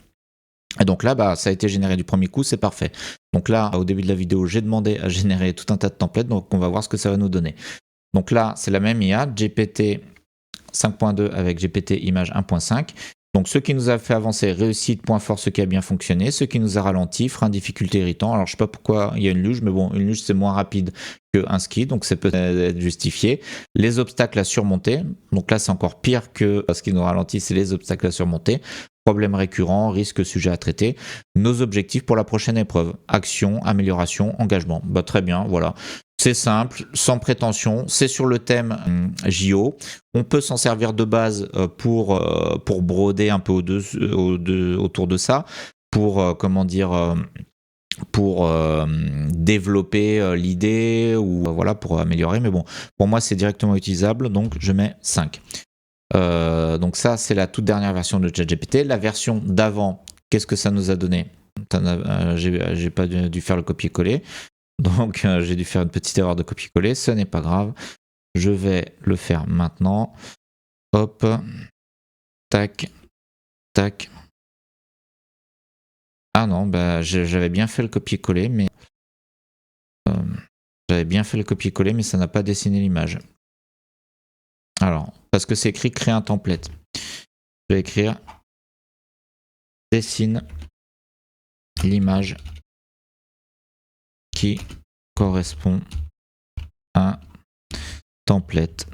Et donc là, ça a été généré du premier coup, c'est parfait. Donc là, au début de la vidéo, j'ai demandé à générer tout un tas de templates, donc on va voir ce que ça va nous donner. Donc là, c'est la même IA, GPT 5.2 avec GPT Image 1.5. Donc ce qui nous a fait avancer, réussite, point fort, ce qui a bien fonctionné, ce qui nous a ralenti, frein, difficulté, irritant. Alors je sais pas pourquoi il y a une luge, mais bon, une luge c'est moins rapide qu'un ski, donc c'est peut-être justifié. Les obstacles à surmonter, donc là c'est encore pire que ce qui nous ralentit, c'est les obstacles à surmonter. Problèmes récurrents, risques, sujets à traiter. Nos objectifs pour la prochaine épreuve. Action, amélioration, engagement. Très bien, voilà. C'est simple, sans prétention. C'est sur le thème JO. On peut s'en servir de base pour broder un peu autour de ça. Pour, pour développer l'idée ou voilà, pour améliorer. Mais bon, pour moi, c'est directement utilisable. Donc, je mets 5. Donc ça, c'est la toute dernière version de ChatGPT. La version d'avant, qu'est-ce que ça nous a donné? J'ai pas dû faire le copier-coller. Donc j'ai dû faire une petite erreur de copier-coller. Ce n'est pas grave. Je vais le faire maintenant. Hop. Tac. Tac. Ah non, j'avais bien fait le copier-coller, mais... ça n'a pas dessiné l'image. Alors, parce que c'est écrit créer un template. Je vais écrire dessine l'image qui correspond à template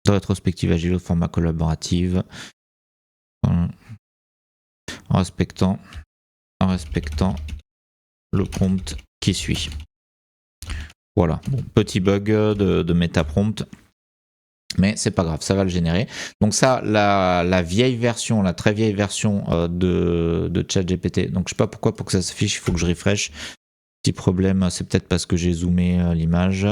de rétrospective agile au format collaboratif en respectant le prompt qui suit. Voilà, bon, petit bug de meta-prompt, mais c'est pas grave, ça va le générer. Donc ça, la vieille version, la très vieille version de ChatGPT, donc je sais pas pourquoi pour que ça s'affiche, il faut que je refresh. Petit problème, c'est peut-être parce que j'ai zoomé l'image.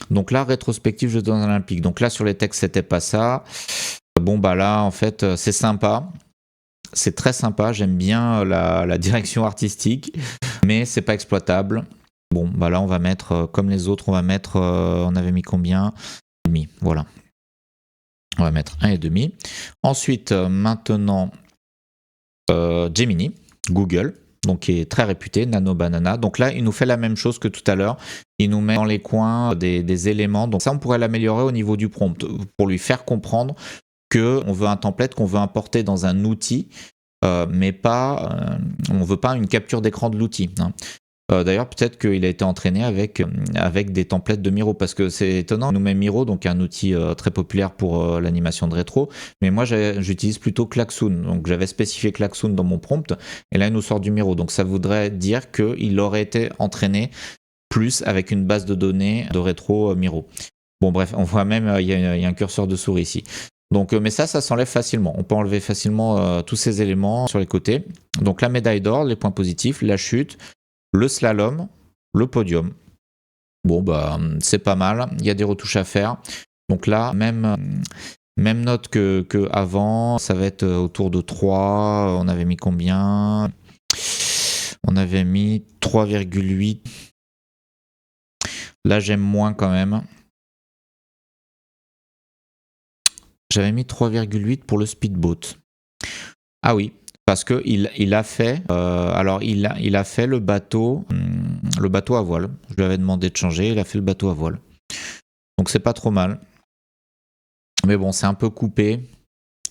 Donc là, rétrospective Jeux Olympiques. Donc là, sur les textes, c'était pas ça. Bon, bah là, en fait, c'est sympa. C'est très sympa. J'aime bien la direction artistique, mais c'est pas exploitable. Bon, bah là, on va mettre, comme les autres, on va mettre, on avait mis combien ? Demi, voilà. On va mettre 1,5. Ensuite, maintenant, Gemini, Google, donc qui est très réputé, Nano Banana. Donc là, il nous fait la même chose que tout à l'heure. Il nous met dans les coins des éléments. Donc ça, on pourrait l'améliorer au niveau du prompt pour lui faire comprendre qu'on veut un template qu'on veut importer dans un outil, mais pas, on ne veut pas une capture d'écran de l'outil. Hein. D'ailleurs, peut-être qu'il a été entraîné avec des templates de Miro, parce que c'est étonnant. Il nous met Miro, donc un outil très populaire pour l'animation de rétro, mais moi j'utilise plutôt Klaxoon, donc j'avais spécifié Klaxoon dans mon prompt, et là il nous sort du Miro, donc ça voudrait dire qu'il aurait été entraîné plus avec une base de données de rétro Miro. Bon bref, on voit même, il y a un curseur de souris ici. Donc, mais ça s'enlève facilement. On peut enlever facilement tous ces éléments sur les côtés. Donc la médaille d'or, les points positifs, la chute, le slalom, le podium. Bon, bah, c'est pas mal. Il y a des retouches à faire. Donc là, même note que avant, ça va être autour de 3. On avait mis combien ? On avait mis 3,8. Là, j'aime moins quand même. J'avais mis 3,8 pour le speedboat. Ah oui, parce que il a fait, alors il a fait le bateau à voile. Je lui avais demandé de changer, il a fait le bateau à voile. Donc c'est pas trop mal. Mais bon, c'est un peu coupé.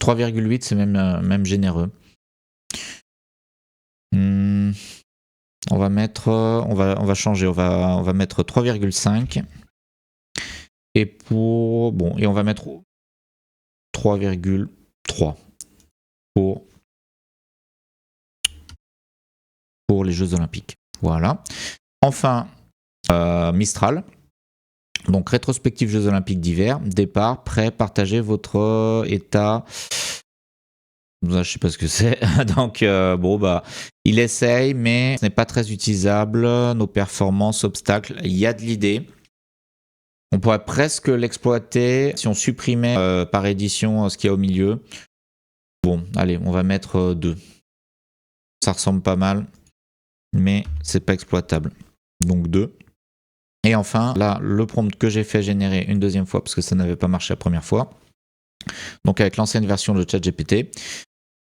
3,8, c'est même généreux. On va mettre, on va changer, on va mettre 3,5. Et et on va mettre 3,3 pour les Jeux Olympiques. Voilà. Enfin, Mistral. Donc, rétrospective Jeux Olympiques d'hiver. Départ, prêt, partagez votre état. Je sais pas ce que c'est. Donc, il essaye, mais ce n'est pas très utilisable. Nos performances, obstacles, il y a de l'idée. On pourrait presque l'exploiter si on supprimait par édition ce qu'il y a au milieu. Bon, allez, on va mettre 2. Ça ressemble pas mal, mais c'est pas exploitable. Donc 2. Et enfin, là, le prompt que j'ai fait générer une deuxième fois, parce que ça n'avait pas marché la première fois. Donc avec l'ancienne version de ChatGPT.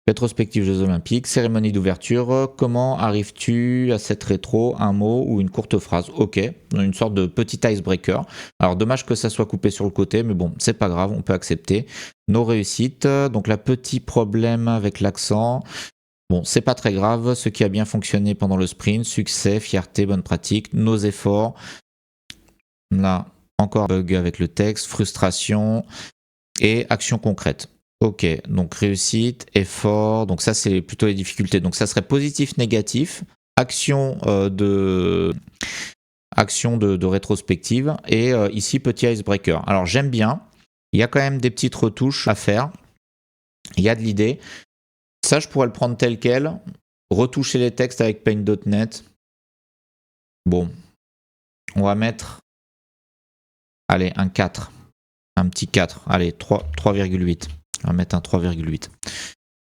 Rétrospective Jeux Olympiques, cérémonie d'ouverture, comment arrives-tu à cette rétro, un mot ou une courte phrase ? Ok, une sorte de petit icebreaker. Alors dommage que ça soit coupé sur le côté, mais bon, c'est pas grave, on peut accepter. Nos réussites, donc là, petit problème avec l'accent. Bon, c'est pas très grave, ce qui a bien fonctionné pendant le sprint, succès, fierté, bonne pratique, nos efforts. Là, encore bug avec le texte, frustration et action concrète. Ok, donc réussite, effort, donc ça c'est plutôt les difficultés. Donc ça serait positif, négatif, action de rétrospective et ici petit icebreaker. Alors j'aime bien, il y a quand même des petites retouches à faire, il y a de l'idée. Ça je pourrais le prendre tel quel, retoucher les textes avec Paint.net. Bon, on va mettre, allez, un 4, un petit 4, allez, 3,8. On va mettre un 3,8.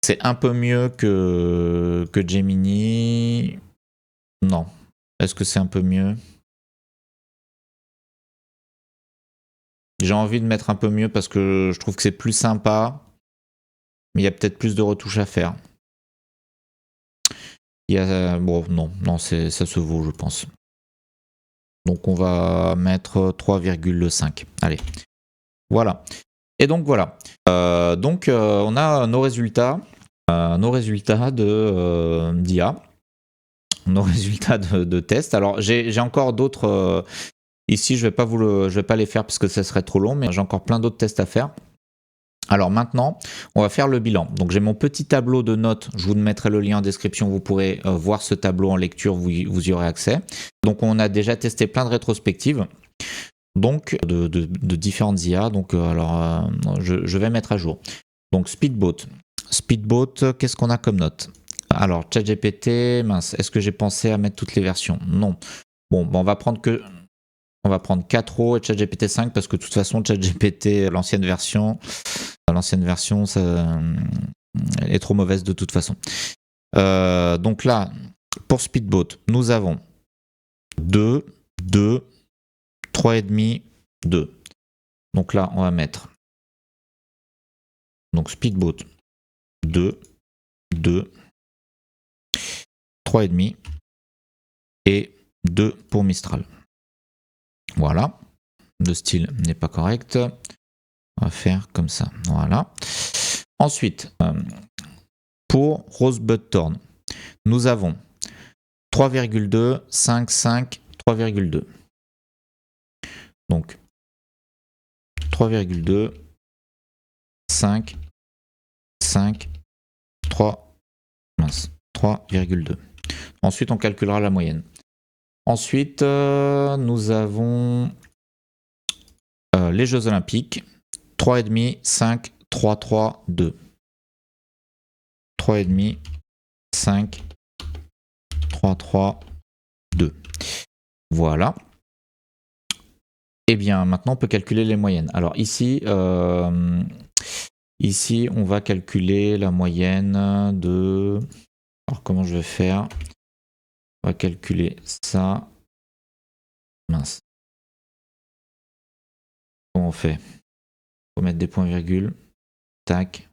C'est un peu mieux que Gemini. Non. Est-ce que c'est un peu mieux ? J'ai envie de mettre un peu mieux parce que je trouve que c'est plus sympa. Mais il y a peut-être plus de retouches à faire. Non, ça se vaut, je pense. Donc on va mettre 3,5. Allez. Voilà. Et donc voilà. On a nos résultats. nos résultats d'IA, nos résultats de test. Alors j'ai encore d'autres. Ici, je vais pas les faire parce que ça serait trop long, mais j'ai encore plein d'autres tests à faire. Alors maintenant, on va faire le bilan. Donc j'ai mon petit tableau de notes, je vous mettrai le lien en description, vous pourrez voir ce tableau en lecture, vous y aurez accès. Donc on a déjà testé plein de rétrospectives, donc de différentes IA, donc je vais mettre à jour. Donc Speedboat, qu'est-ce qu'on a comme note? Alors ChatGPT, mince, est-ce que j'ai pensé à mettre toutes les versions? Non. Bon, on va prendre 4O et ChatGPT 5 parce que de toute façon ChatGPT, l'ancienne version, ça, elle est trop mauvaise de toute façon. Donc là, pour Speedboat, nous avons 2, 2, 3,5, 2. Donc là, on va mettre donc Speedboat 2, 2, 3,5 et 2 pour Mistral. Voilà, le style n'est pas correct. On va faire comme ça, voilà. Ensuite, pour Rosebud Thorn, nous avons 3,2, 5, 5, 3,2. Donc, 3,2, 5, 5, 3, mince, 3,2. Ensuite, on calculera la moyenne. Ensuite, nous avons les Jeux Olympiques, 3,5, 5, 3, 3, 2. 3,5, 5, 3, 3, 2. Voilà. Et bien, maintenant, on peut calculer les moyennes. Alors ici, ici, on va calculer la moyenne de... Alors, comment je vais faire? On va calculer ça. Mince. Comment on fait? Il faut mettre des points-virgules. Tac.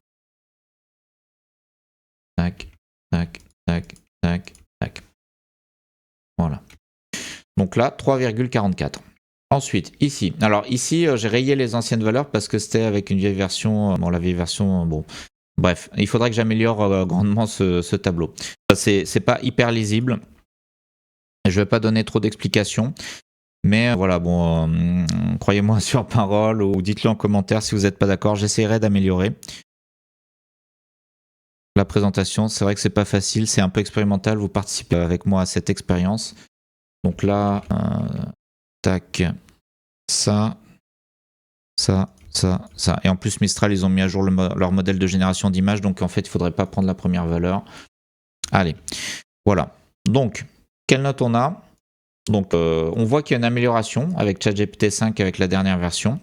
Tac, tac, tac, tac, tac. Voilà. Donc là, 3,44. Ensuite, ici. Alors ici, j'ai rayé les anciennes valeurs parce que c'était avec une vieille version. Bon, la vieille version, bon. Bref, il faudrait que j'améliore grandement ce tableau. C'est pas hyper lisible. Je vais pas donner trop d'explications. Mais voilà, bon, croyez-moi sur parole ou dites-le en commentaire si vous n'êtes pas d'accord. J'essaierai d'améliorer la présentation. C'est vrai que c'est pas facile, c'est un peu expérimental. Vous participez avec moi à cette expérience. Donc là, tac, ça. Et en plus, Mistral, ils ont mis à jour leur modèle de génération d'images. Donc en fait, il ne faudrait pas prendre la première valeur. Allez, voilà. Donc, quelle note on a? Donc, on voit qu'il y a une amélioration avec ChatGPT 5 avec la dernière version.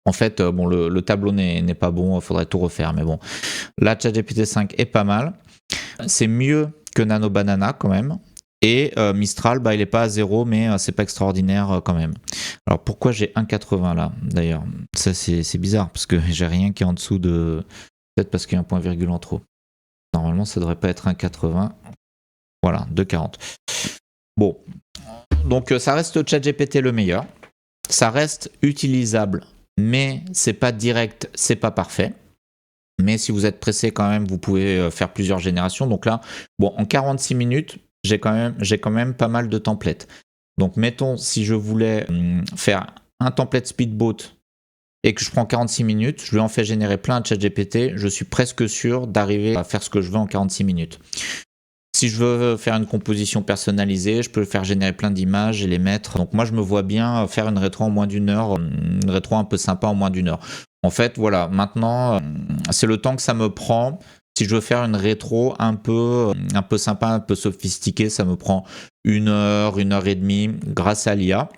En fait, bon, le tableau n'est pas bon, il faudrait tout refaire. Mais bon, là, ChatGPT 5 est pas mal. C'est mieux que Nano Banana quand même. Et Mistral, il n'est pas à 0, mais c'est pas extraordinaire quand même. Alors pourquoi j'ai 1,80 là d'ailleurs? Ça c'est bizarre parce que j'ai rien qui est en dessous de... Peut-être parce qu'il y a un point virgule en trop. Normalement ça devrait pas être 1,80. Voilà, 2,40. Bon, donc ça reste ChatGPT le meilleur. Ça reste utilisable, mais c'est pas direct, c'est pas parfait. Mais si vous êtes pressé quand même, vous pouvez faire plusieurs générations. Donc là, bon, en 46 minutes, j'ai quand même pas mal de templates. Donc mettons, si je voulais faire un template Speedboat et que je prends 46 minutes, je lui en fais générer plein de ChatGPT, je suis presque sûr d'arriver à faire ce que je veux en 46 minutes. Si je veux faire une composition personnalisée, je peux faire générer plein d'images et les mettre. Donc moi, je me vois bien faire une rétro en moins d'1 heure, une rétro un peu sympa en moins d'1 heure. En fait, voilà, maintenant, c'est le temps que ça me prend. Si je veux faire une rétro un peu sympa, un peu sophistiquée, ça me prend 1 heure, 1 heure et demie grâce à l'IA.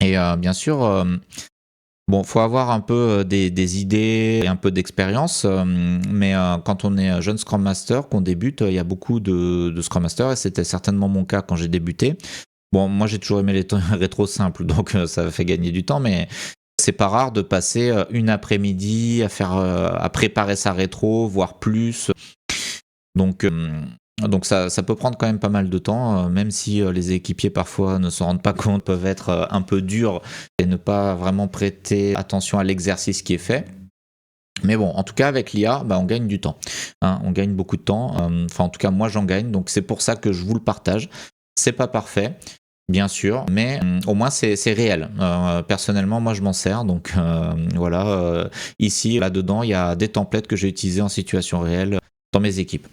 Et bien sûr, bon, faut avoir un peu des idées et un peu d'expérience, mais quand on est jeune Scrum Master, qu'on débute, il y a beaucoup de Scrum Master et c'était certainement mon cas quand j'ai débuté. Bon, moi j'ai toujours aimé les rétros simples, donc ça fait gagner du temps, mais c'est pas rare de passer une après-midi à préparer sa rétro, voire plus. Donc ça peut prendre quand même pas mal de temps, même si les équipiers parfois ne s'en rendent pas compte, peuvent être un peu durs et ne pas vraiment prêter attention à l'exercice qui est fait. Mais bon, en tout cas, avec l'IA, on gagne du temps. Hein, on gagne beaucoup de temps. Enfin, en tout cas, moi, j'en gagne. Donc, c'est pour ça que je vous le partage. C'est pas parfait, bien sûr, mais au moins, c'est réel. Personnellement, moi, je m'en sers. Donc, voilà. Ici, là-dedans, il y a des templates que j'ai utilisés en situation réelle dans mes équipes.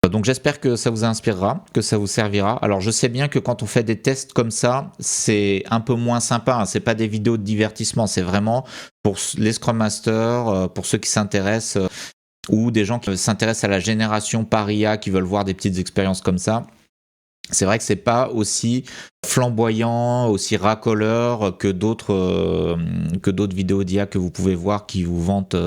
Donc j'espère que ça vous inspirera, que ça vous servira. Alors je sais bien que quand on fait des tests comme ça, c'est un peu moins sympa, hein. C'est pas des vidéos de divertissement, c'est vraiment pour les Scrum Masters, pour ceux qui s'intéressent ou des gens qui s'intéressent à la génération par IA, qui veulent voir des petites expériences comme ça. C'est vrai que c'est pas aussi flamboyant, aussi racoleur que d'autres vidéos d'IA que vous pouvez voir qui vous vantent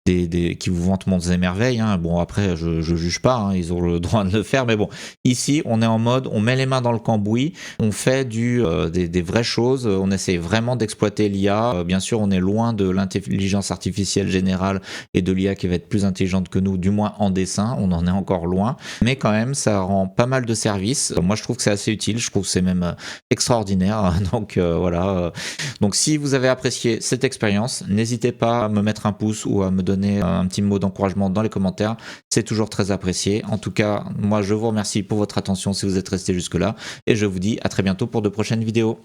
qui vous vantent monts et merveilles. Hein. Bon, après, je juge pas, hein, ils ont le droit de le faire, mais bon, ici, on est en mode, on met les mains dans le cambouis, on fait des vraies choses, on essaie vraiment d'exploiter l'IA. Bien sûr, on est loin de l'intelligence artificielle générale et de l'IA qui va être plus intelligente que nous, du moins en dessin, on en est encore loin, mais quand même, ça rend pas mal de services. Moi, je trouve que c'est assez utile, je trouve que c'est même extraordinaire, donc voilà. Donc, si vous avez apprécié cette expérience, n'hésitez pas à me mettre un pouce ou à me donner un petit mot d'encouragement dans les commentaires, c'est toujours très apprécié. En tout cas, moi je vous remercie pour votre attention si vous êtes resté jusque là et je vous dis à très bientôt pour de prochaines vidéos.